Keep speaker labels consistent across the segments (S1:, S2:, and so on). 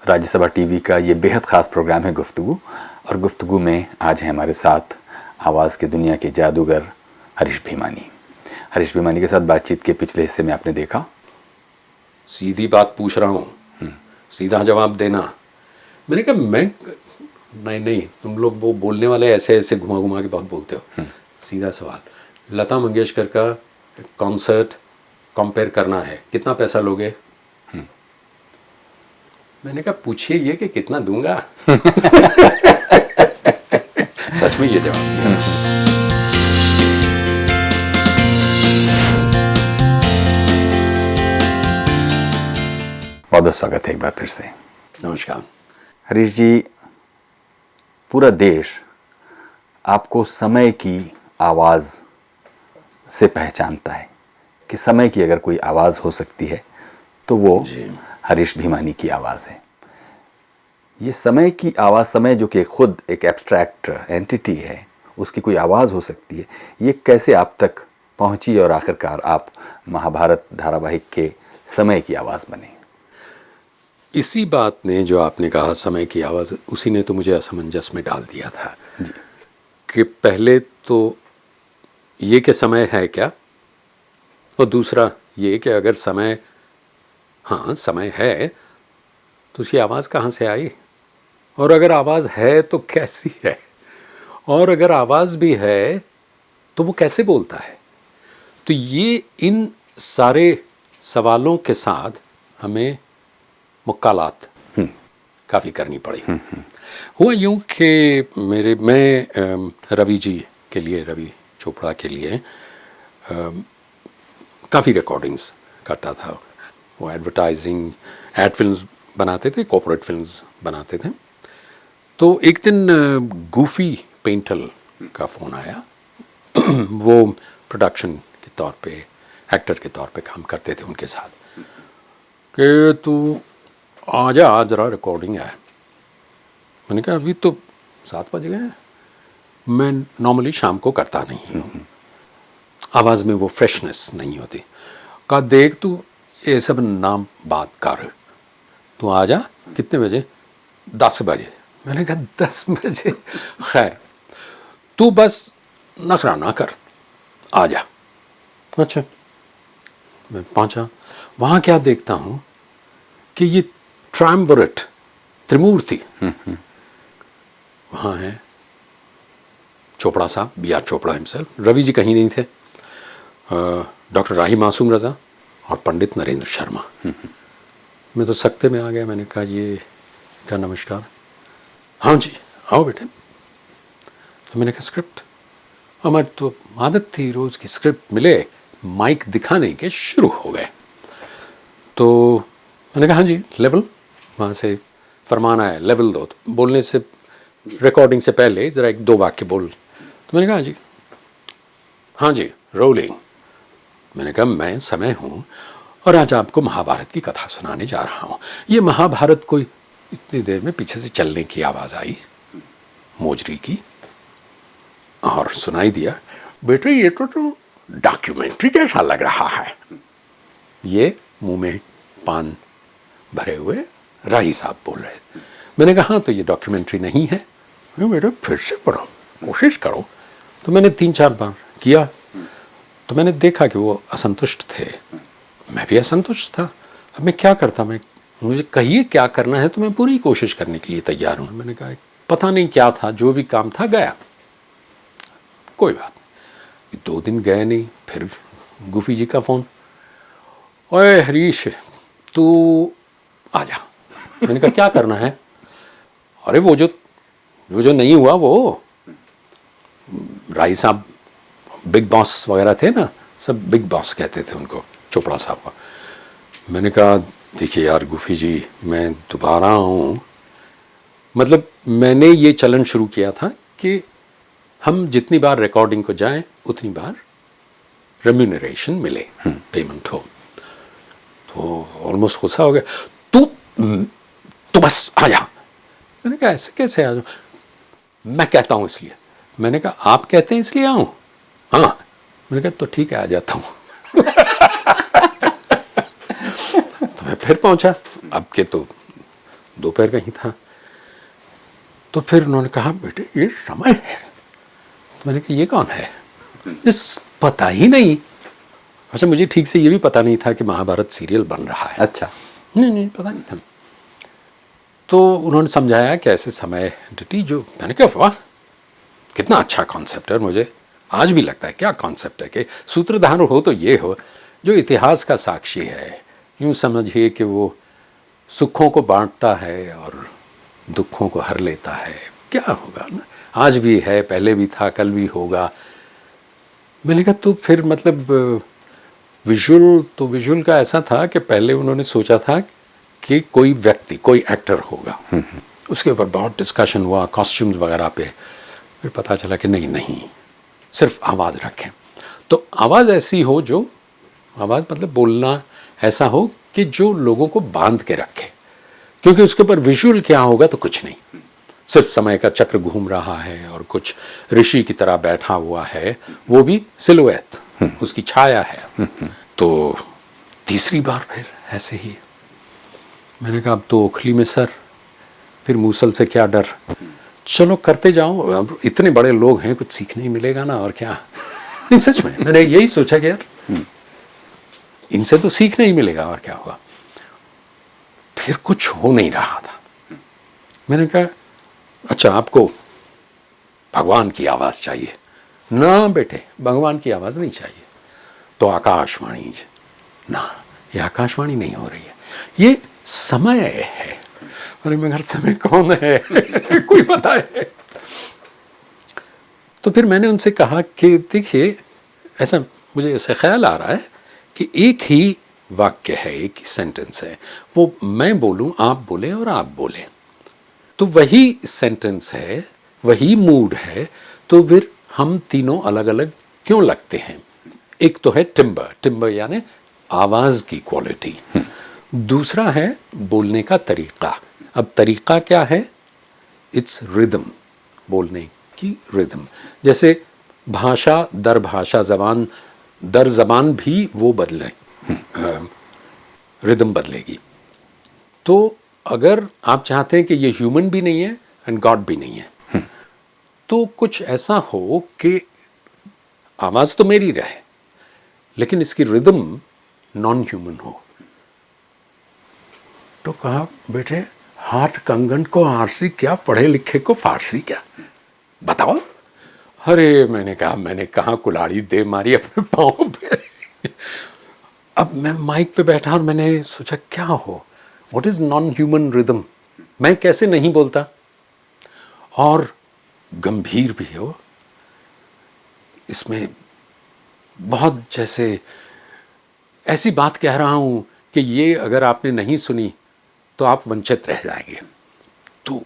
S1: Rajya Sabha TV का ये बेहद ख़ास प्रोग्राम है गुफ्तगू। और गुफ्तगू में आज हैं हमारे साथ आवाज़ की दुनिया के जादूगर हरीश भीमानी। हरीश भीमानी के साथ बातचीत के पिछले हिस्से में आपने देखा,
S2: सीधी बात पूछ रहा हूँ, सीधा जवाब देना। मैंने कहा मैं नहीं, तुम लोग वो बोलने वाले ऐसे ऐसे घुमा घुमा के बहुत बोलते हो। सीधा सवाल, लता मंगेशकर का कॉन्सर्ट कंपेयर करना है, कितना पैसा लोगे? मैंने कहा पूछिए ये कि कितना दूंगा। सच में ये जवाब दिया।
S1: बहुत बहुत स्वागत है एक बार फिर से।
S2: नमस्कार
S1: हरीश जी, पूरा देश आपको समय की आवाज़ से पहचानता है कि समय की अगर कोई आवाज़ हो सकती है तो वो हरीश भीमानी की आवाज़ है। ये समय की आवाज़, समय जो कि खुद एक एब्स्ट्रैक्ट एंटिटी है, उसकी कोई आवाज़ हो सकती है, ये कैसे आप तक पहुंची और आखिरकार आप महाभारत धारावाहिक के समय की आवाज़ बने?
S2: इसी बात ने, जो आपने कहा समय की आवाज़, उसी ने तो मुझे असमंजस में डाल दिया था कि पहले तो ये कि समय है क्या, और दूसरा ये कि अगर समय, हाँ समय है, तो उसकी आवाज़ कहाँ से आई, और अगर आवाज़ है तो कैसी है, और अगर आवाज़ भी है तो वो कैसे बोलता है। तो ये इन सारे सवालों के साथ हमें मुक्कालात काफ़ी करनी पड़ी। हुआ यूँ कि मैं रवि जी के लिए, रवि चोपड़ा के लिए काफ़ी रिकॉर्डिंग्स करता था। वो एडवर्टाइजिंग, एड फिल्म्स बनाते थे, कॉर्पोरेट फिल्म्स बनाते थे। तो एक दिन गूफी पेंटल का फ़ोन आया। वो प्रोडक्शन के तौर पे, एक्टर के तौर पे काम करते थे उनके साथ, कि तू आजा, आज ज़रा रिकॉर्डिंग है। मैंने कहा अभी तो 7 बज गए हैं, मैं नॉर्मली शाम को करता नहीं हूँ, आवाज़ में वो फ्रेशनेस नहीं होती। कहा देख तू ये सब नाम बात कर, तू आजा। कितने बजे? 10 बजे। मैंने कहा 10 बजे? खैर तू बस नखरा ना कर, आ जा। अच्छा, मैं पहुंचा। वहाँ क्या देखता हूँ कि ये ट्रायम्विरेट, त्रिमूर्ति, वहाँ है चोपड़ा साहब, B R Chopra himself, Ravi ji कहीं नहीं थे, डॉक्टर राही मासूम रज़ा और पंडित नरेंद्र शर्मा। मैं तो सख्ते में आ गया। मैंने कहा ये क्या, नमस्कार। हाँ जी आओ बेटे। तो मैंने कहा स्क्रिप्ट, हमारी तो आदत थी रोज़ की स्क्रिप्ट मिले, माइक दिखाने के शुरू हो गए। तो मैंने कहा हाँ जी लेवल, वहाँ से फरमान आया लेवल दो। तो बोलने से, रिकॉर्डिंग से पहले ज़रा 1-2 वाक्य बोल। तो मैंने कहा हाँ जी रोलिंग। मैंने कहा मैं समय हूँ और आज आपको महाभारत की कथा सुनाने जा रहा हूँ। ये महाभारत कोई इतनी देर में पीछे से चलने की आवाज़ आई, मोजरी की, और सुनाई दिया, बेटे ये तो डॉक्यूमेंट्री जैसा लग रहा है। ये मुंह में पान भरे हुए राही साहब बोल रहे थे। मैंने कहा हाँ तो ये डॉक्यूमेंट्री नहीं है। बेटा फिर से पढ़ो, कोशिश करो। तो मैंने 3-4 बार किया। तो मैंने देखा कि वो असंतुष्ट थे, मैं भी असंतुष्ट था। अब मैं क्या करता, मुझे कहिए क्या करना है तो मैं पूरी कोशिश करने के लिए तैयार हूँ। मैंने कहा पता नहीं क्या था, जो भी काम था गया, कोई बात नहीं। 2 दिन गए नहीं, फिर गुफी जी का फ़ोन, ओए हरीश तू आ जा। मैंने कहा क्या करना है? अरे वो जो नहीं हुआ, वो राही साहब बिग बॉस वगैरह थे ना, सब बिग बॉस कहते थे उनको, चोपड़ा साहब का। मैंने कहा देखिए यार गुफी जी, मैं दोबारा हूँ, मतलब मैंने ये चलन शुरू किया था कि हम जितनी बार रिकॉर्डिंग को जाएं उतनी बार रेम्यूनरेशन मिले, पेमेंट हो। तो ऑलमोस्ट गुस्सा हो गया, तू बस आ जा। मैंने कहा ऐसे कैसे आ जाऊँ? मैं कहता हूँ इसलिए। मैंने कहा आप कहते हैं इसलिए आऊँ? हाँ। मैंने कहा तो ठीक है आ जाता हूँ। तो मैं फिर पहुँचा। अब के तो दोपहर का ही था। तो फिर उन्होंने कहा बेटे ये समय है। तो मैंने कहा ये कौन है, इस पता ही नहीं। अच्छा मुझे ठीक से ये भी पता नहीं था कि महाभारत सीरियल बन रहा है।
S1: अच्छा।
S2: नहीं पता नहीं था। तो उन्होंने समझाया कि ऐसे समय डिटी जो, मैंने कहा वाह कितना अच्छा कॉन्सेप्ट है। मुझे आज भी लगता है क्या कॉन्सेप्ट है कि सूत्रधार हो तो ये हो जो इतिहास का साक्षी है। यूँ समझिए कि वो सुखों को बांटता है और दुखों को हर लेता है। क्या होगा ना, आज भी है, पहले भी था, कल भी होगा। मैंने कहा तो फिर मतलब विजुअल का ऐसा था कि पहले उन्होंने सोचा था कि कोई व्यक्ति, कोई एक्टर होगा। उसके ऊपर बहुत डिस्कशन हुआ कॉस्ट्यूम्स वगैरह पे। फिर पता चला कि नहीं, सिर्फ आवाज़ रखें। तो आवाज़ ऐसी हो, जो आवाज़ मतलब बोलना ऐसा हो कि जो लोगों को बांध के रखे, क्योंकि उसके ऊपर विजुअल क्या होगा तो कुछ नहीं, सिर्फ समय का चक्र घूम रहा है और कुछ ऋषि की तरह बैठा हुआ है, वो भी सिलुएट, उसकी छाया है। तो तीसरी बार फिर ऐसे ही मैंने कहा अब तो ओखली में सर, फिर मूसल से क्या डर, चलो करते जाओ। अब इतने बड़े लोग हैं, कुछ सीखने ही मिलेगा ना, और क्या। नहीं सच में मैंने यही सोचा कि यार इनसे तो सीखने ही मिलेगा, और क्या होगा। फिर कुछ हो नहीं रहा था। मैंने कहा अच्छा आपको भगवान की आवाज़ चाहिए ना बेटे, भगवान की आवाज़ नहीं चाहिए तो आकाशवाणी ना, ये आकाशवाणी नहीं हो रही है, ये समय है। अरे मगर समय कौन है कोई पता है। तो फिर मैंने उनसे कहा कि देखिए ऐसा मुझे ऐसा ख्याल आ रहा है कि एक ही वाक्य है, एक ही सेंटेंस है, वो मैं बोलूं, आप बोले और आप बोले, तो वही सेंटेंस है, वही मूड है, तो फिर हम तीनों अलग अलग क्यों लगते हैं। एक तो है टिम्बर यानी आवाज़ की क्वालिटी, दूसरा है बोलने का तरीका। अब तरीका क्या है, इट्स रिदम, बोलने की रिदम। जैसे भाषा दर भाषा, ज़बान दर ज़बान भी वो बदले, रिदम बदलेगी। तो अगर आप चाहते हैं कि ये ह्यूमन भी नहीं है एंड गॉड भी नहीं है, तो कुछ ऐसा हो कि आवाज़ तो मेरी रहे लेकिन इसकी रिदम नॉन ह्यूमन हो। तो कहा बेटे हाथ कंगन को आरसी क्या, पढ़े लिखे को फारसी क्या, बताओ। अरे मैंने कहा कुल्हाड़ी दे मारी अपने पाँव पे। अब मैं माइक पे बैठा और मैंने सोचा क्या हो, what is non human rhythm, मैं कैसे नहीं बोलता और गंभीर भी हो। इसमें बहुत जैसे ऐसी बात कह रहा हूं कि ये अगर आपने नहीं सुनी तो आप वंचित रह जाएंगे, तो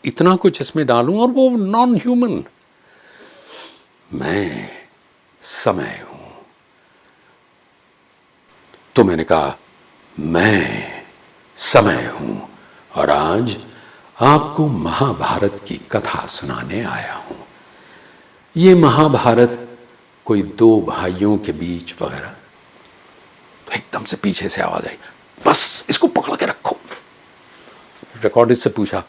S2: इतना कुछ इसमें डालूं और वो नॉन ह्यूमन। मैं समय हूं। तो मैंने कहा मैं समय हूं और आज आपको महाभारत की कथा सुनाने आया हूं। ये महाभारत कोई दो भाइयों के बीच वगैरह। तो एकदम से पीछे से आवाज आई, बस इसको पकड़ के रखो। रिकॉर्डिस्ट से पूछा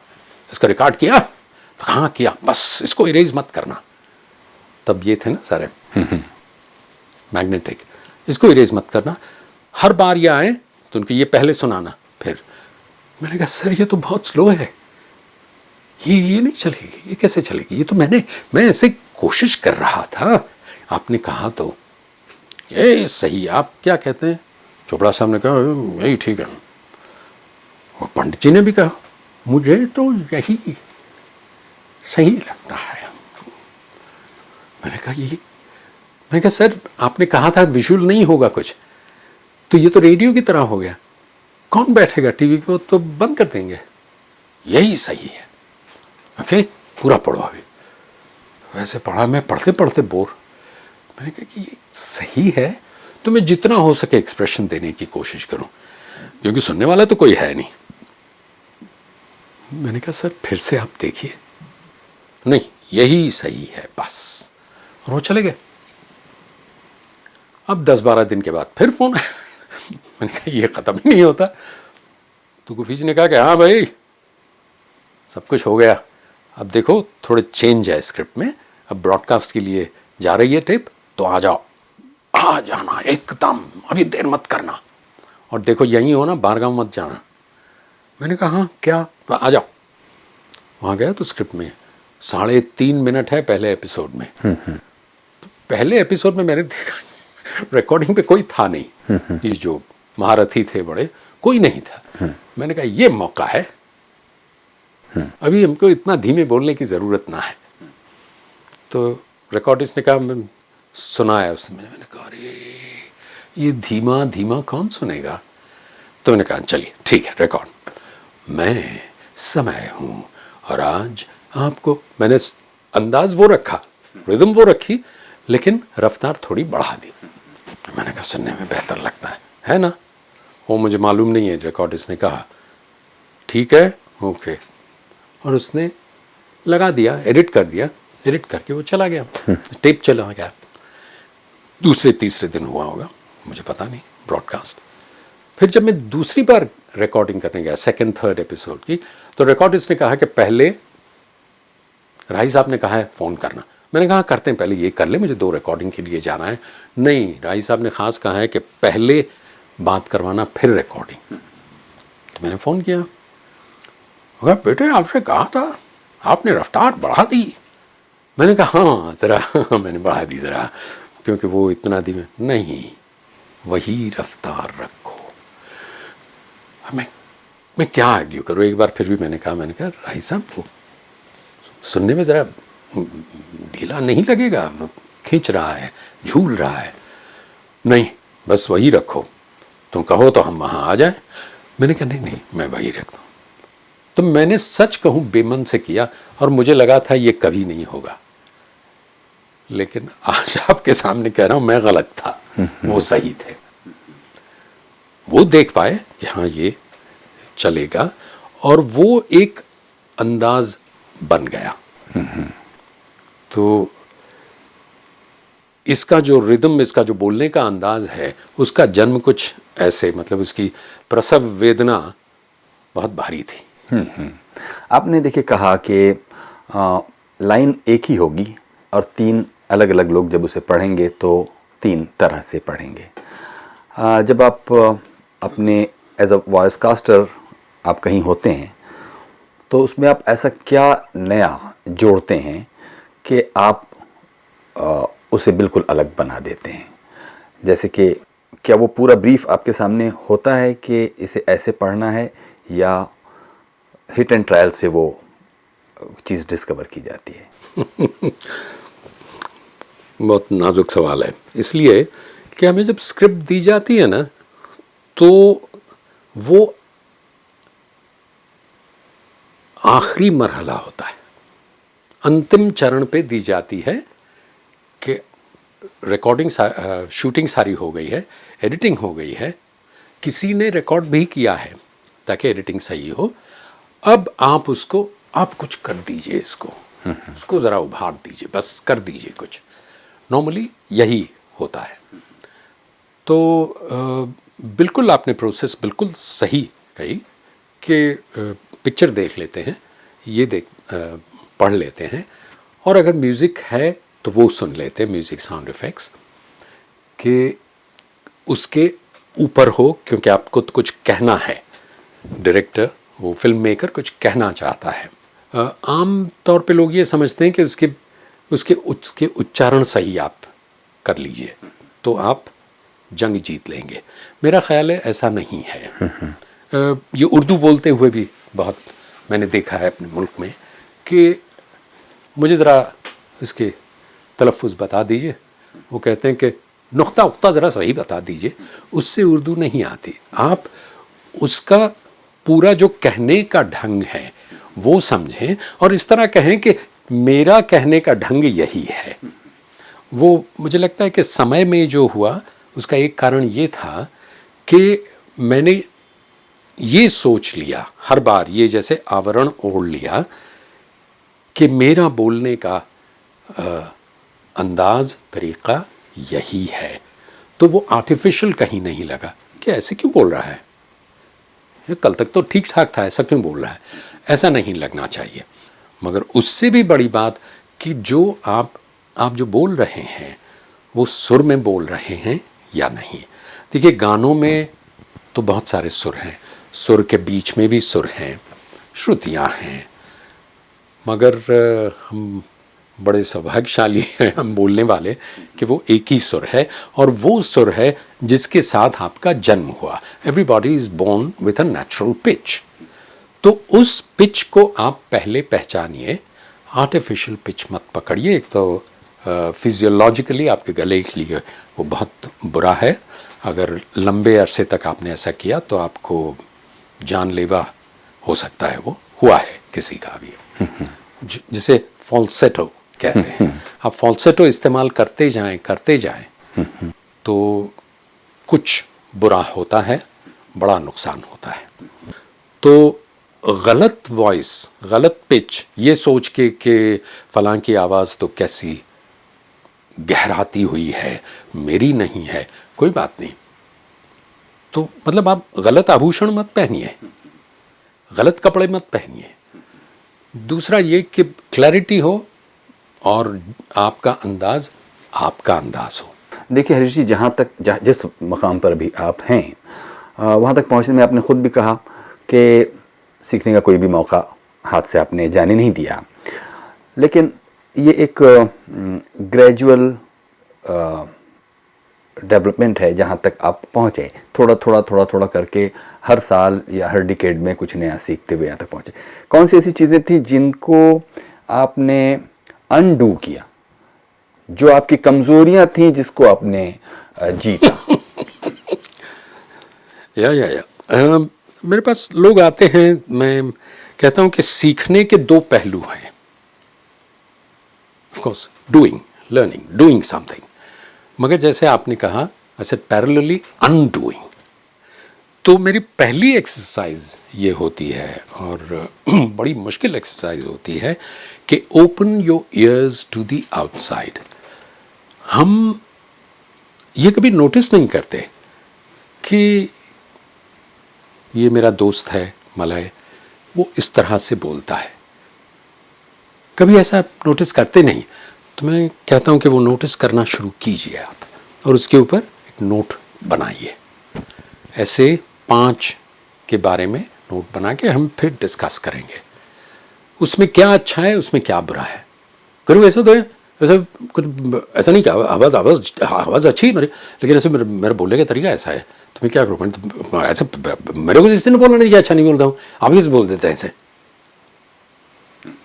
S2: इसका रिकॉर्ड किया, तो कहाँ किया, बस इसको इरेज मत करना। तब ये थे ना सारे मैग्नेटिक, इसको इरेज मत करना, हर बार ये आए तो उनको ये पहले सुनाना। फिर मैंने कहा सर ये तो बहुत स्लो है, ये नहीं चलेगी, ये कैसे चलेगी, ये तो मैं ऐसे कोशिश कर रहा था। आपने कहा तो ये सही, आप क्या कहते हैं। चोपड़ा साहब ने कहा यही ठीक है, और पंडित जी ने भी कहा मुझे तो यही सही लगता है। मैंने कहा सर आपने कहा था विजुअल नहीं होगा कुछ, तो ये तो रेडियो की तरह हो गया, कौन बैठेगा टीवी पे, तो बंद कर देंगे, यही सही है। ओके पूरा पढ़ो। अभी वैसे पढ़ा, मैं पढ़ते पढ़ते बोर। मैंने कहा कि ये सही है तो मैं जितना हो सके एक्सप्रेशन देने की कोशिश करूं, क्योंकि सुनने वाला तो कोई है नहीं। मैंने कहा सर फिर से आप देखिए, नहीं यही सही है बस, और वो चले गए। अब 10-12 दिन के बाद फिर फोन आया। मैंने कहा ये ख़त्म ही नहीं होता। तो गुफी जी ने कहा कि हाँ भाई सब कुछ हो गया, अब देखो थोड़े चेंज है स्क्रिप्ट में, अब ब्रॉडकास्ट के लिए जा रही है टेप, तो आ जाओ, आ जाना एकदम, अभी देर मत करना, और देखो यहीं हो ना, बारगांव मत जाना। मैंने कहा हाँ क्या, तो आ जाओ। वहाँ गया तो स्क्रिप्ट में 3.5 मिनट है पहले एपिसोड में। तो पहले एपिसोड में मैंने देखा रिकॉर्डिंग पे कोई था नहीं, ये जो महारथी थे बड़े, कोई नहीं था। मैंने कहा ये मौका है, अभी हमको इतना धीमे बोलने की ज़रूरत ना है। तो रिकॉर्डिस्ट ने कहा, मैं सुनाया उसने, मैंने कहा अरे ये धीमा धीमा कौन सुनेगा। तो मैंने कहा चलिए ठीक है रिकॉर्ड, मैं समय हूँ और आज आपको, मैंने अंदाज वो रखा, रिदम वो रखी, लेकिन रफ्तार थोड़ी बढ़ा दी। मैंने कहा सुनने में बेहतर लगता है ना। वो मुझे मालूम नहीं है, रिकॉर्डिस्ट ने कहा ठीक है ओके, और उसने लगा दिया, एडिट कर दिया, एडिट करके वो चला गया, टेप चला गया। दूसरे तीसरे दिन हुआ होगा, मुझे पता नहीं, ब्रॉडकास्ट। फिर जब मैं दूसरी बार रिकॉर्डिंग करने गया, सेकंड थर्ड एपिसोड की, तो रिकॉर्डिस्ट ने कहा कि पहले राही साहब ने कहा है फ़ोन करना। मैंने कहा करते हैं, पहले ये कर ले, मुझे 2 रिकॉर्डिंग के लिए जाना है। नहीं, राही साहब ने ख़ास कहा है कि पहले बात करवाना फिर रिकॉर्डिंग। तो मैंने फ़ोन किया, अगर बेटे आपसे कहा था, आपने रफ्तार बढ़ा दी। मैंने कहा हाँ ज़रा मैंने बढ़ा दी ज़रा, क्योंकि वो इतना धीमे नहीं, वही रफ्तार रखो। मैं क्या आर्ग्यू करूँ, एक बार फिर भी मैंने कहा राही साहब को सुनने में ज़रा ढीला नहीं लगेगा, खींच रहा है, झूल रहा है। नहीं बस वही रखो, तुम कहो तो हम वहाँ आ जाएं। मैंने कहा नहीं मैं वही रखता हूँ। तो मैंने सच कहूँ बेमन से किया, और मुझे लगा था ये कभी नहीं होगा, लेकिन आज आपके सामने कह रहा हूँ मैं गलत था, वो सही थे। वो देख पाए कि हाँ ये चलेगा, और वो एक अंदाज बन गया। तो इसका जो रिदम, इसका जो बोलने का अंदाज है, उसका जन्म कुछ ऐसे, मतलब उसकी प्रसव वेदना बहुत भारी थी।
S1: आपने देखिए कहा कि लाइन एक ही होगी और 3 अलग अलग लोग जब उसे पढ़ेंगे तो 3 तरह से पढ़ेंगे। जब आप अपने एज अ वॉइस कास्टर आप कहीं होते हैं, तो उसमें आप ऐसा क्या नया जोड़ते हैं कि आप उसे बिल्कुल अलग बना देते हैं? जैसे कि क्या वो पूरा ब्रीफ आपके सामने होता है कि इसे ऐसे पढ़ना है, या हिट एंड ट्रायल से वो चीज़ डिस्कवर की जाती है?
S2: बहुत नाजुक सवाल है, इसलिए कि हमें जब स्क्रिप्ट दी जाती है ना, तो वो आखिरी मरहला होता है, अंतिम चरण पे दी जाती है कि रिकॉर्डिंग शूटिंग सारी हो गई है, एडिटिंग हो गई है, किसी ने रिकॉर्ड भी किया है ताकि एडिटिंग सही हो, अब आप उसको, आप कुछ कर दीजिए, इसको ज़रा उभार दीजिए, बस कर दीजिए कुछ। नॉर्मली यही होता है। तो बिल्कुल आपने प्रोसेस बिल्कुल सही कही कि पिक्चर देख लेते हैं, ये पढ़ लेते हैं, और अगर म्यूज़िक है तो वो सुन लेते हैं, म्यूज़िक साउंड इफ़ेक्ट्स कि उसके ऊपर हो, क्योंकि आपको तो कुछ कहना है, डायरेक्टर, वो फिल्म मेकर कुछ कहना चाहता है। आम तौर पे लोग ये समझते हैं कि उसके उच्चारण सही आप कर लीजिए तो आप जंग जीत लेंगे। मेरा ख्याल है ऐसा नहीं है। ये उर्दू बोलते हुए भी बहुत मैंने देखा है अपने मुल्क में कि मुझे ज़रा इसके तलफ़ुज़ बता दीजिए, वो कहते हैं कि नुक्ता उक्ता ज़रा सही बता दीजिए, उससे उर्दू नहीं आती। आप उसका पूरा जो कहने का ढंग है वो समझें और इस तरह कहें कि मेरा कहने का ढंग यही है। वो मुझे लगता है कि समय में जो हुआ उसका एक कारण ये था कि मैंने ये सोच लिया हर बार, ये जैसे आवरण ओढ़ लिया कि मेरा बोलने का अंदाज़, तरीक़ा यही है। तो वो आर्टिफिशियल कहीं नहीं लगा कि ऐसे क्यों बोल रहा है, कल तक तो ठीक ठाक था, ऐसा क्यों बोल रहा है। ऐसा नहीं लगना चाहिए। मगर उससे भी बड़ी बात कि जो आप जो बोल रहे हैं वो सुर में बोल रहे हैं या नहीं। देखिए गानों में तो बहुत सारे सुर हैं, सुर के बीच में भी सुर हैं, श्रुतियाँ हैं, मगर हम बड़े सौभाग्यशाली हैं हम बोलने वाले कि वो एक ही सुर है और वो सुर है जिसके साथ आपका जन्म हुआ। Everybody is born with a natural pitch. तो उस पिच को आप पहले पहचानिए, आर्टिफिशियल पिच मत पकड़िए। एक तो फिजियोलॉजिकली आपके गले के लिए वो बहुत बुरा है। अगर लंबे अरसे तक आपने ऐसा किया तो आपको जानलेवा हो सकता है। वो हुआ है किसी का भी, जिसे फॉल्सेटो कहते हैं। आप फॉल्सेटो इस्तेमाल करते जाएं तो कुछ बुरा होता है, बड़ा नुकसान होता है। तो गलत वॉइस, गलत पिच, ये सोच के कि फलां की आवाज़ तो कैसी गहराती हुई है, मेरी नहीं है, कोई बात नहीं। तो मतलब आप गलत आभूषण मत पहनिए, गलत कपड़े मत पहनिए। दूसरा ये कि क्लैरिटी हो और आपका अंदाज हो।
S1: देखिए हरीश जी, जिस मकाम पर भी आप हैं वहाँ तक पहुँचने में आपने खुद भी कहा कि सीखने का कोई भी मौका हाथ से आपने जाने नहीं दिया, लेकिन ये एक ग्रेजुअल डेवलपमेंट है जहाँ तक आप पहुँचे। थोड़ा करके हर साल या हर डिकेड में कुछ नया सीखते हुए यहाँ तक पहुँचे। कौन सी ऐसी चीज़ें थी जिनको आपने अनडू किया, जो आपकी कमज़ोरियाँ थी जिसको आपने जीता?
S2: मेरे पास लोग आते हैं, मैं कहता हूँ कि सीखने के दो पहलू हैं। ऑफ कोर्स डूइंग समथिंग, मगर जैसे आपने कहा आई सेड पैरेलली अनडूइंग। तो मेरी पहली एक्सरसाइज ये होती है और बड़ी मुश्किल एक्सरसाइज होती है कि open your ears to the outside. हम ये कभी नोटिस नहीं करते कि ये मेरा दोस्त है मलय, वो इस तरह से बोलता है, कभी ऐसा नोटिस करते नहीं। तो मैं कहता हूँ कि वो नोटिस करना शुरू कीजिए आप और उसके ऊपर एक नोट बनाइए। ऐसे 5 के बारे में नोट बना के हम फिर डिस्कस करेंगे, उसमें क्या अच्छा है, उसमें क्या बुरा है। करूँ ऐसा तो है, ऐसा कुछ ऐसा नहीं कि आवाज़ अच्छी है मेरी, लेकिन ऐसे मेरा बोलने का तरीका ऐसा है, तो मैं क्या करूँ? ऐसे मेरे को जिससे बोलना नहीं कि अच्छा नहीं बोलता हूँ, आप किसे बोल देते हैं ऐसे।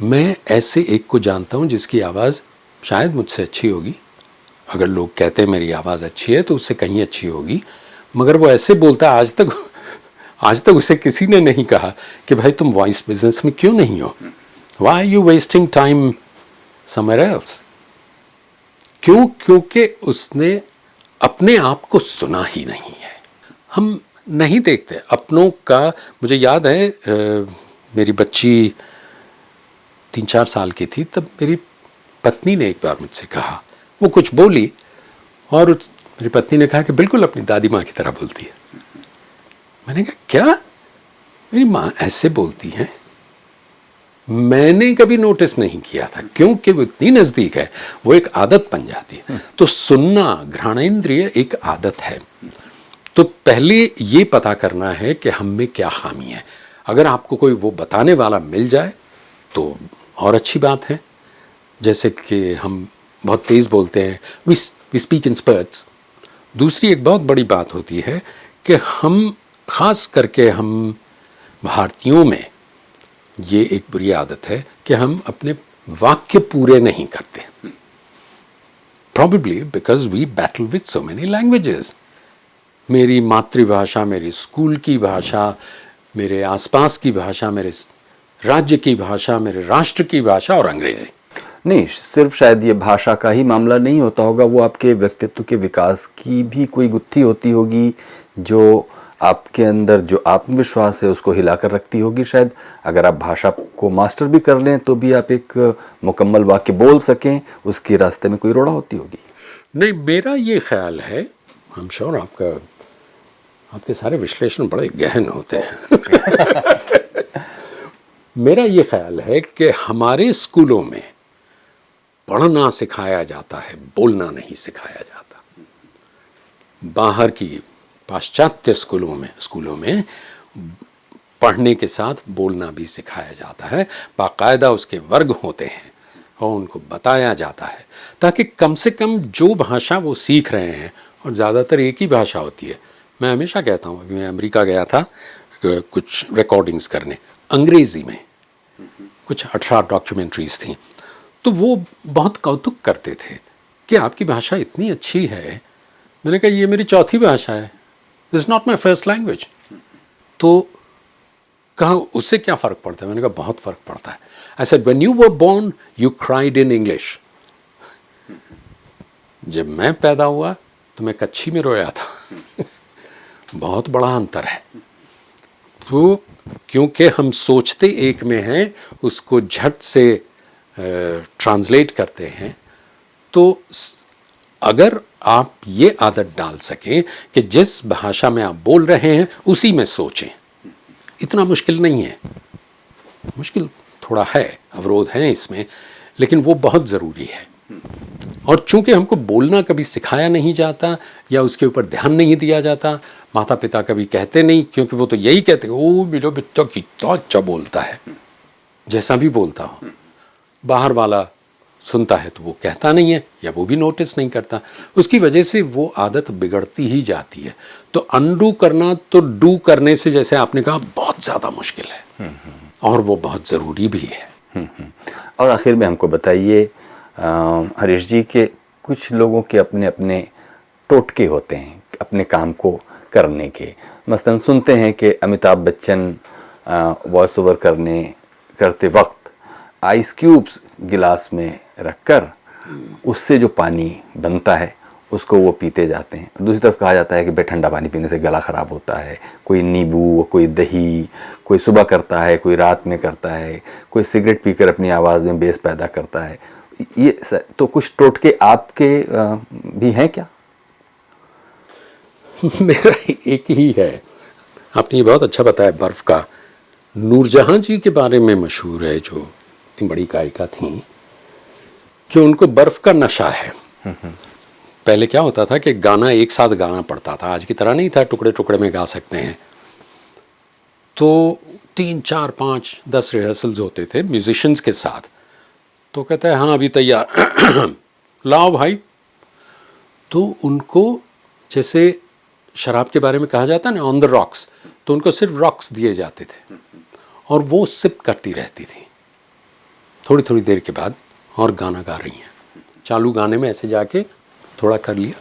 S2: मैं ऐसे एक को जानता हूँ जिसकी आवाज़ शायद मुझसे अच्छी होगी। अगर लोग कहते हैं मेरी आवाज़ अच्छी है तो उससे कहीं अच्छी होगी, मगर वो ऐसे बोलता है। आज तक उसे किसी ने नहीं कहा कि भाई तुम वॉइस बिजनेस में क्यों नहीं हो, why are you wasting time somewhere else. क्यों? क्योंकि उसने अपने आप को सुना ही नहीं है। हम नहीं देखते अपनों का। मुझे याद है मेरी बच्ची 3-4 साल की थी, तब मेरी पत्नी ने एक बार मुझसे कहा, वो कुछ बोली और मेरी पत्नी ने कहा कि बिल्कुल अपनी दादी माँ की तरह बोलती है। मैंने कहा क्या? मेरी माँ ऐसे बोलती हैं? मैंने कभी नोटिस नहीं किया था क्योंकि वो इतनी नज़दीक है, वो एक आदत बन जाती है। तो सुनना, घ्राणेंद्रिय एक आदत है। तो पहले ये पता करना है कि हम में क्या खामी है। अगर आपको कोई वो बताने वाला मिल जाए तो और अच्छी बात है। जैसे कि हम बहुत तेज़ बोलते हैं, वी स्पीक इन स्पर्ट्स। दूसरी एक बहुत बड़ी बात होती है कि हम ख़ास करके हम भारतीयों में ये एक बुरी आदत है कि हम अपने वाक्य पूरे नहीं करते, probably because we battle with so many languages. मेरी मातृभाषा, मेरी स्कूल की भाषा, मेरे आसपास की भाषा, मेरे राज्य की भाषा, मेरे राष्ट्र की भाषा और अंग्रेजी।
S1: नहीं, सिर्फ शायद ये भाषा का ही मामला नहीं होता होगा, वो आपके व्यक्तित्व के विकास की भी कोई गुत्थी होती होगी जो आपके अंदर जो आत्मविश्वास है उसको हिलाकर रखती होगी। शायद अगर आप भाषा को मास्टर भी कर लें तो भी आप एक मुकम्मल वाक्य बोल सकें, उसके रास्ते में कोई रोड़ा होती होगी।
S2: नहीं, मेरा ये ख्याल है, आई एम श्योर आपके सारे विश्लेषण बड़े गहन होते हैं मेरा ये ख्याल है कि हमारे स्कूलों में पढ़ना सिखाया जाता है, बोलना नहीं सिखाया जाता। बाहर की पाश्चात्य स्कूलों में पढ़ने के साथ बोलना भी सिखाया जाता है, बाकायदा उसके वर्ग होते हैं और उनको बताया जाता है, ताकि कम से कम जो भाषा वो सीख रहे हैं, और ज़्यादातर एक ही भाषा होती है। मैं हमेशा कहता हूँ, अभी मैं अमेरिका गया था कुछ रिकॉर्डिंग्स करने, अंग्रेज़ी में कुछ 18 डॉक्यूमेंट्रीज़ थी, तो वो बहुत कौतुक करते थे कि आपकी भाषा इतनी अच्छी है। मैंने कहा ये मेरी चौथी भाषा है, this is not my first language. तो कहा उससे क्या फ़र्क पड़ता है? मैंने कहा बहुत फ़र्क पड़ता है। I said when you were born you cried in English. जब मैं पैदा हुआ तो मैं कच्छी में रोया था। बहुत बड़ा अंतर है। तो क्योंकि हम सोचते एक में हैं, उसको झट से ट्रांसलेट करते हैं, तो अगर आप ये आदत डाल सकें कि जिस भाषा में आप बोल रहे हैं उसी में सोचें, इतना मुश्किल नहीं है। मुश्किल थोड़ा है, अवरोध हैं इसमें, लेकिन वो बहुत ज़रूरी है। और चूंकि हमको बोलना कभी सिखाया नहीं जाता या उसके ऊपर ध्यान नहीं दिया जाता, माता पिता कभी कहते नहीं, क्योंकि वो तो यही कहते हैं, ओ मेरा बच्चा कितना अच्छा बोलता है, जैसा भी बोलता हो। बाहर वाला सुनता है तो वो कहता नहीं है या वो भी नोटिस नहीं करता। उसकी वजह से वो आदत बिगड़ती ही जाती है। तो अनडू करना तो डू करने से, जैसे आपने कहा, बहुत ज़्यादा मुश्किल है और वो बहुत ज़रूरी भी है।
S1: और आखिर में हमको बताइए हरीश जी के कुछ लोगों के अपने अपने टोटके होते हैं अपने काम को करने के। मसलन सुनते हैं कि अमिताभ बच्चन वॉइस ओवर करते वक्त आइस क्यूब्स गिलास में रखकर उससे जो पानी बनता है उसको वो पीते जाते हैं। दूसरी तरफ कहा जाता है कि भाई ठंडा पानी पीने से गला ख़राब होता है। कोई नींबू, कोई दही, कोई सुबह करता है, कोई रात में करता है, कोई सिगरेट पीकर अपनी आवाज़ में बेस पैदा करता है। ये तो कुछ टोटके आपके भी हैं क्या?
S2: मेरा एक ही है। आपने ये बहुत अच्छा बताया बर्फ़ का। नूरजहां जी के बारे में मशहूर है, जो इतनी बड़ी गायिका थी, कि उनको बर्फ़ का नशा है। पहले क्या होता था कि गाना एक साथ गाना पड़ता था, आज की तरह नहीं था टुकड़े टुकड़े में गा सकते हैं। तो 3, 4, 5, 10 रिहर्सल्स होते थे म्यूजिशियंस के साथ। तो कहता है हाँ अभी तैयार लाओ भाई। तो उनको जैसे शराब के बारे में कहा जाता है ना, ऑन द रॉक्स, तो उनको सिर्फ रॉक्स दिए जाते थे और वो सिप करती रहती थी थोड़ी थोड़ी देर के बाद, और गाना गा रही हैं। चालू गाने में ऐसे जाके थोड़ा कर लिया।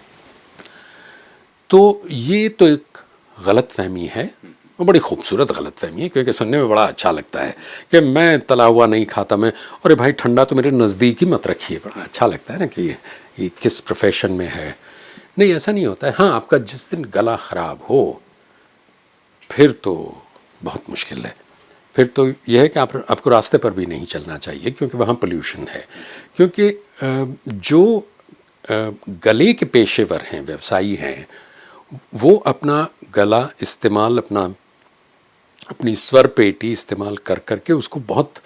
S2: तो ये तो एक गलत फहमी है, वो बड़ी खूबसूरत गलत फहमी है, क्योंकि सुनने में बड़ा अच्छा लगता है कि मैं तला हुआ नहीं खाता, मैं अरे भाई ठंडा तो मेरे नज़दीक ही मत रखिए। बड़ा अच्छा लगता है ना कि ये किस प्रोफेशन में है। नहीं, ऐसा नहीं होता है। हाँ, आपका जिस दिन गला ख़राब हो फिर तो बहुत मुश्किल है। फिर तो यह है कि आपको रास्ते पर भी नहीं चलना चाहिए, क्योंकि वहाँ पोल्यूशन है। क्योंकि जो गले के पेशेवर हैं, व्यवसायी हैं, वो अपना गला इस्तेमाल, अपनी स्वर पेटी इस्तेमाल कर करके उसको बहुत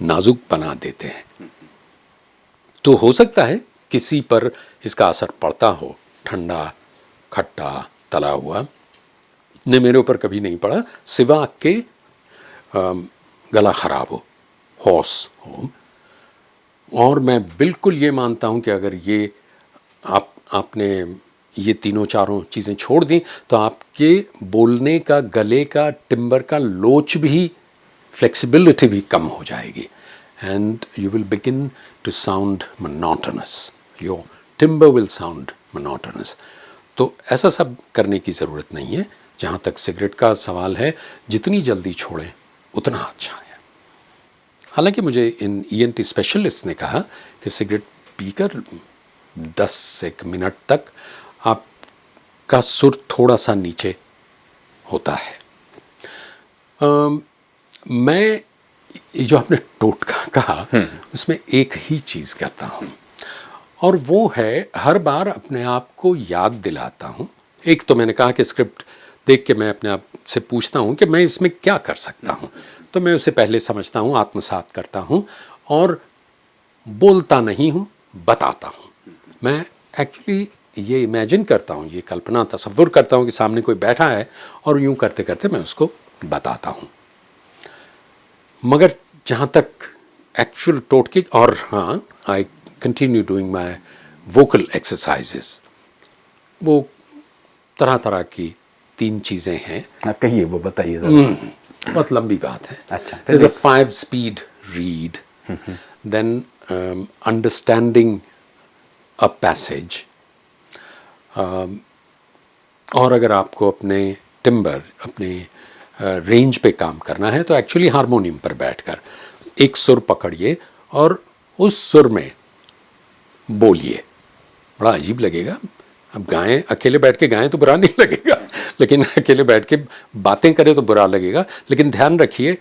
S2: नाजुक बना देते हैं। तो हो सकता है किसी पर इसका असर पड़ता हो, ठंडा, खट्टा, तला हुआ। ने मेरे ऊपर कभी नहीं पड़ा, सिवा के गला ख़राब हो, होश हो। और मैं बिल्कुल ये मानता हूँ कि अगर ये आपने ये तीनों चारों चीज़ें छोड़ दी तो आपके बोलने का, गले का, टिम्बर का लोच भी, फ्लेक्सिबिलिटी भी कम हो जाएगी। And you will begin to sound monotonous, your timbre will sound monotonous. तो ऐसा सब करने की ज़रूरत नहीं है। जहाँ तक सिगरेट का सवाल है, जितनी जल्दी छोड़ें उतना अच्छा है। हालांकि मुझे इन ENT स्पेशलिस्ट ने कहा कि सिगरेट पीकर 10 मिनट तक आपका सुर थोड़ा सा नीचे होता है। मैं जो आपने टोटका कहा उसमें एक ही चीज़ करता हूँ, और वो है हर बार अपने आप को याद दिलाता हूँ। एक तो मैंने कहा कि स्क्रिप्ट देख के मैं अपने आप से पूछता हूँ कि मैं इसमें क्या कर सकता हूँ, तो मैं उसे पहले समझता हूँ, आत्मसात करता हूँ और बोलता नहीं हूँ, बताता हूँ। मैं एक्चुअली ये इमेजिन करता हूँ, ये कल्पना तसव्वुर करता हूँ कि सामने कोई बैठा है और यूँ करते करते मैं उसको बताता हूँ। मगर जहाँ तक एक्चुअल टोटके, और हाँ, I continue doing my vocal exercises. वो तरह तरह की 3 चीज़ें हैं।
S1: हाँ, कहिए, वो बताइए ज़रा।
S2: बहुत लंबी बात है।
S1: अच्छा,
S2: There's a 5-speed read, then understanding a passage, और अगर आपको अपने टिम्बर, अपने रेंज पे काम करना है तो एक्चुअली हारमोनियम पर बैठकर एक सुर पकड़िए और उस सुर में बोलिए। बड़ा अजीब लगेगा, अब गाएं, अकेले बैठ के गाएं तो बुरा नहीं लगेगा, लेकिन अकेले बैठ के बातें करें तो बुरा लगेगा। लेकिन ध्यान रखिए,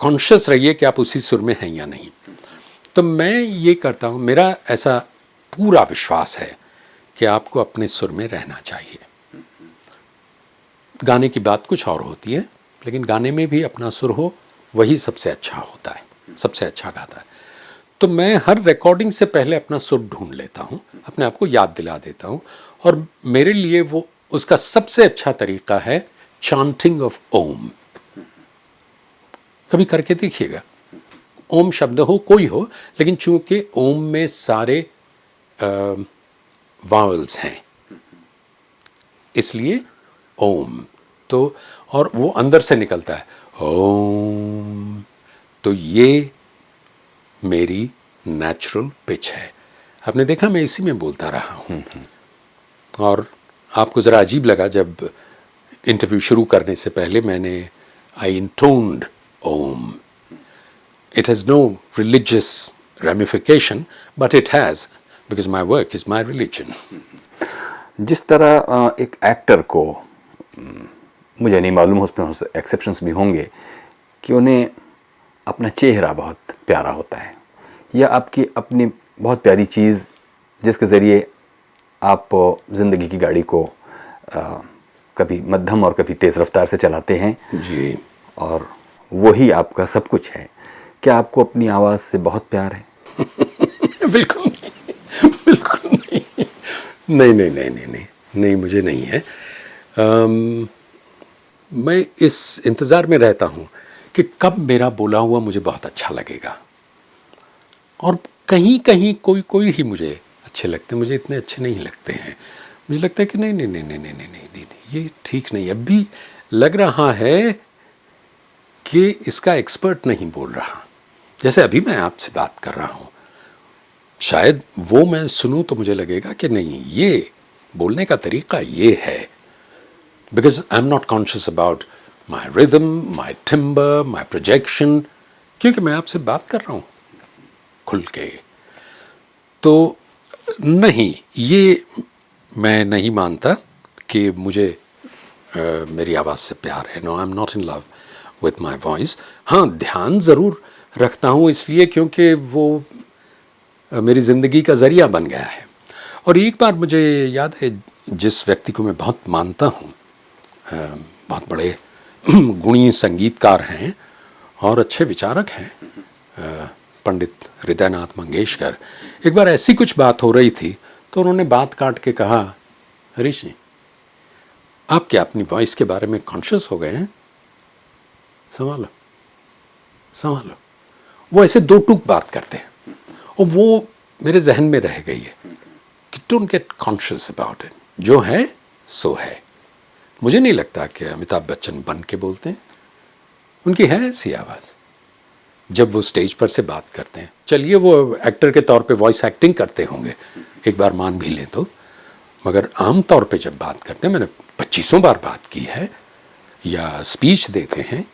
S2: कॉन्शियस रहिए कि आप उसी सुर में हैं या नहीं। तो मैं ये करता हूँ, मेरा ऐसा पूरा विश्वास है कि आपको अपने सुर में रहना चाहिए। गाने की बात कुछ और होती है, लेकिन गाने में भी अपना सुर हो, वही सबसे अच्छा होता है, सबसे अच्छा गाता है। तो मैं हर रिकॉर्डिंग से पहले अपना सुर ढूंढ लेता हूँ, अपने आप को याद दिला देता हूँ, और मेरे लिए वो उसका सबसे अच्छा तरीका है चांटिंग ऑफ ओम। कभी करके देखिएगा, ओम शब्द हो, कोई हो, लेकिन चूंकि ओम में सारे वावल्स हैं, इसलिए ओम। तो और वो अंदर से निकलता है, ओम। तो ये मेरी नेचुरल पिच है। आपने देखा मैं इसी में बोलता रहा हूँ। और आपको ज़रा अजीब लगा जब इंटरव्यू शुरू करने से पहले मैंने I intoned Om. It has no religious ramification, but it has, because my work is my religion.
S1: जिस तरह एक एक्टर को, मुझे नहीं मालूम, उसमें एक्सेप्शंस भी होंगे, कि उन्हें अपना चेहरा बहुत प्यारा होता है, या आपकी अपनी बहुत प्यारी चीज़ जिसके ज़रिए आप ज़िंदगी की गाड़ी को कभी मध्यम और कभी तेज़ रफ्तार से चलाते हैं
S2: जी,
S1: और वही आपका सब कुछ है। क्या आपको अपनी आवाज़ से बहुत प्यार है?
S2: बिल्कुल नहीं, बिल्कुल नहीं, नहीं नहीं नहीं नहीं नहीं नहीं, मुझे नहीं है। मैं इस इंतज़ार में रहता हूँ कि कब मेरा बोला हुआ मुझे बहुत अच्छा लगेगा, और कहीं कहीं कोई ही मुझे अच्छे लगते हैं, मुझे इतने अच्छे नहीं लगते हैं। मुझे लगता है कि नहीं नहीं नहीं नहीं नहीं नहीं नहीं नहीं, ये ठीक नहीं। अभी लग रहा है कि इसका एक्सपर्ट नहीं बोल रहा। जैसे अभी मैं आपसे बात कर रहा हूँ, शायद वो मैं सुनूं तो मुझे लगेगा कि नहीं, ये बोलने का तरीका ये है, because I am not conscious about my rhythm, my timber, my projection, क्योंकि मैं आपसे बात कर रहा हूँ खुल के। तो नहीं, ये मैं नहीं मानता कि मुझे मेरी आवाज़ से प्यार है। No, I am not in love with my voice. हाँ, ध्यान ज़रूर रखता हूँ, इसलिए क्योंकि वो मेरी ज़िंदगी का ज़रिया बन गया है। और एक बार मुझे याद है, जिस व्यक्ति को मैं बहुत मानता हूँ, बहुत बड़े गुणी संगीतकार हैं और अच्छे विचारक हैं, पंडित हृदयनाथ मंगेशकर, एक बार ऐसी कुछ बात हो रही थी तो उन्होंने बात काट के कहा, हरीश जी, आप क्या अपनी वॉइस के बारे में कॉन्शियस हो गए हैं? संभालो संभालो। वो ऐसे दो टूक बात करते हैं और वो मेरे जहन में रह गई है कि don't get conscious about it, जो है सो है। मुझे नहीं लगता कि अमिताभ बच्चन बन के बोलते हैं, उनकी है ऐसी आवाज़ जब वो स्टेज पर से बात करते हैं। चलिए, वो एक्टर के तौर पे वॉइस एक्टिंग करते होंगे, एक बार मान भी लें तो, मगर आम तौर पे जब बात करते हैं, मैंने 2500 बार बात की है, या स्पीच देते हैं,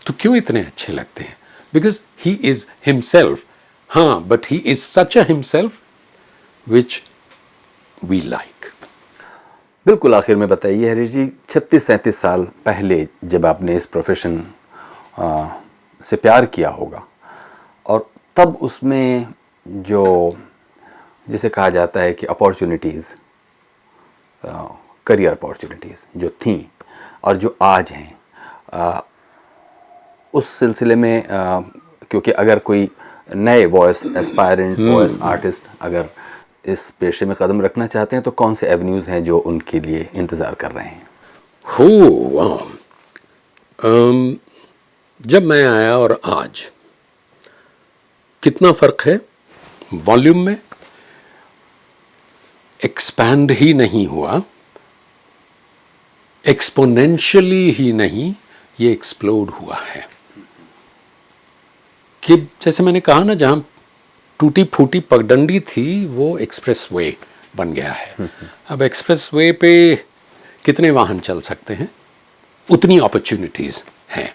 S2: तो क्यों इतने अच्छे लगते हैं? Because he is himself. हाँ, but he is such a himself which we like.
S1: बिल्कुल। आखिर में बताइए हरीश जी, 36-37 साल पहले जब आपने इस प्रोफेशन से प्यार किया होगा, और तब उसमें जो जिसे कहा जाता है कि अपॉर्चुनिटीज़, करियर अपॉर्चुनिटीज़ जो थीं, और जो आज हैं, उस सिलसिले में क्योंकि अगर कोई नए वॉइस एस्पायरेंट वॉइस आर्टिस्ट अगर इस पेशे में कदम रखना चाहते हैं तो कौन से एवेन्यूज़ हैं जो उनके लिए इंतज़ार कर रहे हैं?
S2: जब मैं आया और आज कितना फ़र्क है वॉल्यूम में। एक्सपैंड ही नहीं हुआ, एक्सपोनेंशियली ही नहीं, ये एक्सप्लोड हुआ है। कि जैसे मैंने कहा ना, जहां टूटी फूटी पगडंडी थी वो एक्सप्रेस वे बन गया है। अब एक्सप्रेस वे पे कितने वाहन चल सकते हैं, उतनी अपॉर्चुनिटीज़ हैं।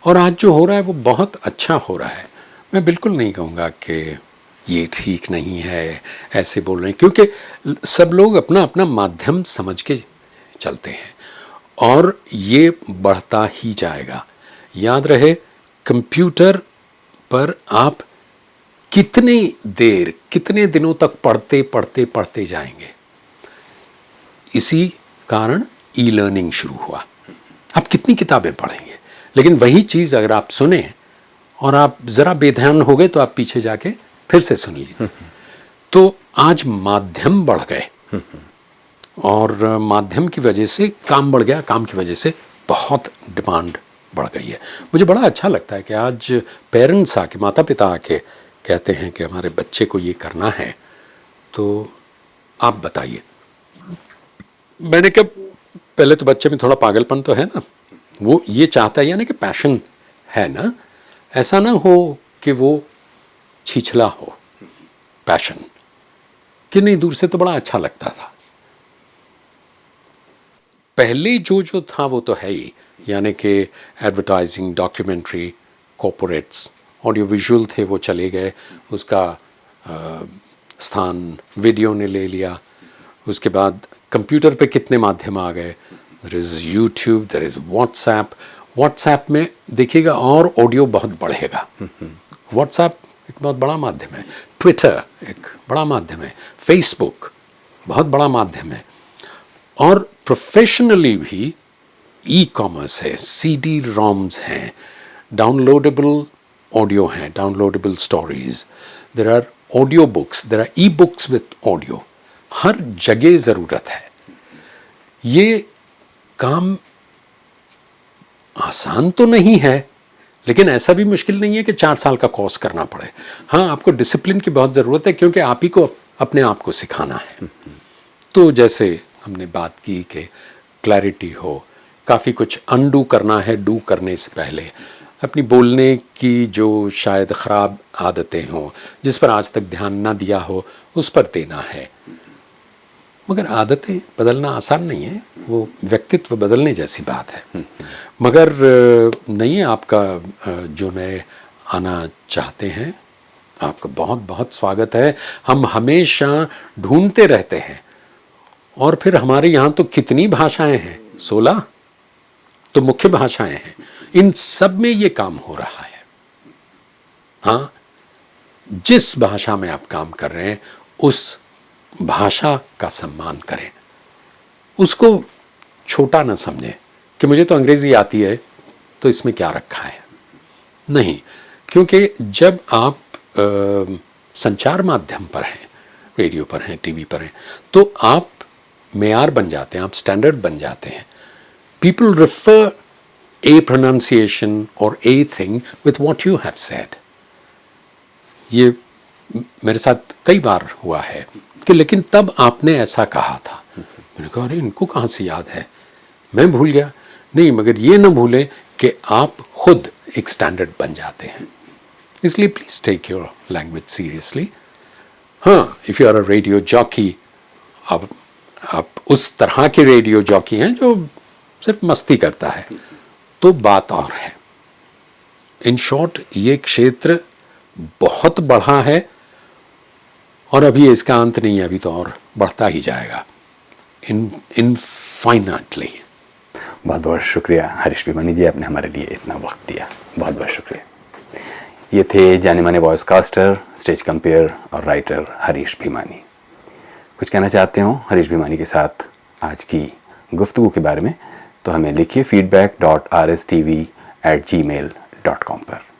S2: और आज जो हो रहा है वो बहुत अच्छा हो रहा है। मैं बिल्कुल नहीं कहूँगा कि ये ठीक नहीं है, ऐसे बोल रहे हैं, क्योंकि सब लोग अपना अपना माध्यम समझ के चलते हैं और ये बढ़ता ही जाएगा। याद रहे, कंप्यूटर पर आप कितनी देर, कितने दिनों तक पढ़ते पढ़ते पढ़ते जाएंगे। इसी कारण ई लर्निंग शुरू हुआ। आप कितनी किताबें पढ़ेंगे, लेकिन वही चीज़ अगर आप सुने और आप ज़रा बेध्यान हो गए तो आप पीछे जाके फिर से सुन लीजिए। तो आज माध्यम बढ़ गए और माध्यम की वजह से काम बढ़ गया, काम की वजह से बहुत डिमांड बढ़ गई है। मुझे बड़ा अच्छा लगता है कि आज पेरेंट्स आके, माता पिता आके कहते हैं कि हमारे बच्चे को ये करना है, तो आप बताइए। मैंने कहा पहले तो बच्चे में थोड़ा पागलपन तो है ना, वो ये चाहता है यानी कि पैशन है ना, ऐसा ना हो कि वो छिछला हो पैशन, कि नहीं, दूर से तो बड़ा अच्छा लगता था। पहले जो था वो तो है ही, यानी कि advertising, documentary, corporates, audio visual थे, वो चले गए, उसका स्थान वीडियो ने ले लिया। उसके बाद कंप्यूटर पे कितने माध्यम आ गए, there is YouTube, there is WhatsApp में देखिएगा और ऑडियो बहुत बढ़ेगा। व्हाट्सएप एक बहुत बड़ा माध्यम है, ट्विटर एक बड़ा माध्यम है, फेसबुक बहुत बड़ा माध्यम है, और प्रोफेशनली भी ई कॉमर्स है, CD ROMs हैं, डाउनलोडेबल ऑडियो हैं, downloadable stories, there are audio books, there are e books with audio, हर जगह ज़रूरत है। ये काम आसान तो नहीं है, लेकिन ऐसा भी मुश्किल नहीं है कि 4 साल का कोर्स करना पड़े। हाँ, आपको डिसिप्लिन की बहुत ज़रूरत है, क्योंकि आप ही को अपने आप को सिखाना है। तो जैसे हमने बात की कि क्लैरिटी हो, काफ़ी कुछ अनडू करना है डू करने से पहले, अपनी बोलने की जो शायद ख़राब आदतें हों, जिस पर आज तक ध्यान ना दिया हो, उस पर देना है। मगर आदतें बदलना आसान नहीं है, वो व्यक्तित्व बदलने जैसी बात है। मगर नहीं, आपका जो नए आना चाहते हैं, आपका बहुत बहुत स्वागत है। हम हमेशा ढूंढते रहते हैं, और फिर हमारे यहाँ तो कितनी भाषाएं हैं, 16 तो मुख्य भाषाएं हैं, इन सब में ये काम हो रहा है। हाँ, जिस भाषा में आप काम कर रहे हैं उस भाषा का सम्मान करें, उसको छोटा न समझें कि मुझे तो अंग्रेज़ी आती है तो इसमें क्या रखा है। नहीं, क्योंकि जब आप संचार माध्यम पर हैं, रेडियो पर हैं, टीवी पर हैं, तो आप मेयार बन जाते हैं, आप स्टैंडर्ड बन जाते हैं। पीपल रेफर ए प्रोनाउंसिएशन और a thing with what you have said. ये मेरे साथ कई बार हुआ है कि लेकिन तब आपने ऐसा कहा था। मैंने कहा अरे इनको कहाँ से याद है, मैं भूल गया। नहीं, मगर ये न भूलें कि आप खुद एक स्टैंडर्ड बन जाते हैं। इसलिए please take your language seriously. हाँ, if you are a radio jockey, अब आप उस तरह के रेडियो जॉकी हैं जो सिर्फ मस्ती करता है, तो बात और है। इन शॉर्ट, ये क्षेत्र बहुत बढ़ा है और अभी इसका अंत नहीं है, अभी तो और बढ़ता ही जाएगा इनफाइनाइटली।
S1: बहुत बहुत शुक्रिया हरीश भीमानी जी, आपने हमारे लिए इतना वक्त दिया, बहुत बहुत शुक्रिया। ये थे जाने माने वॉइस कास्टर, स्टेज कंपेयर और राइटर हरीश भीमानी। कुछ कहना चाहते हो हरीश भीमानी के साथ आज की गुफ्तगू के बारे में तो हमें लिखिए feedback.rstv@gmail.com पर।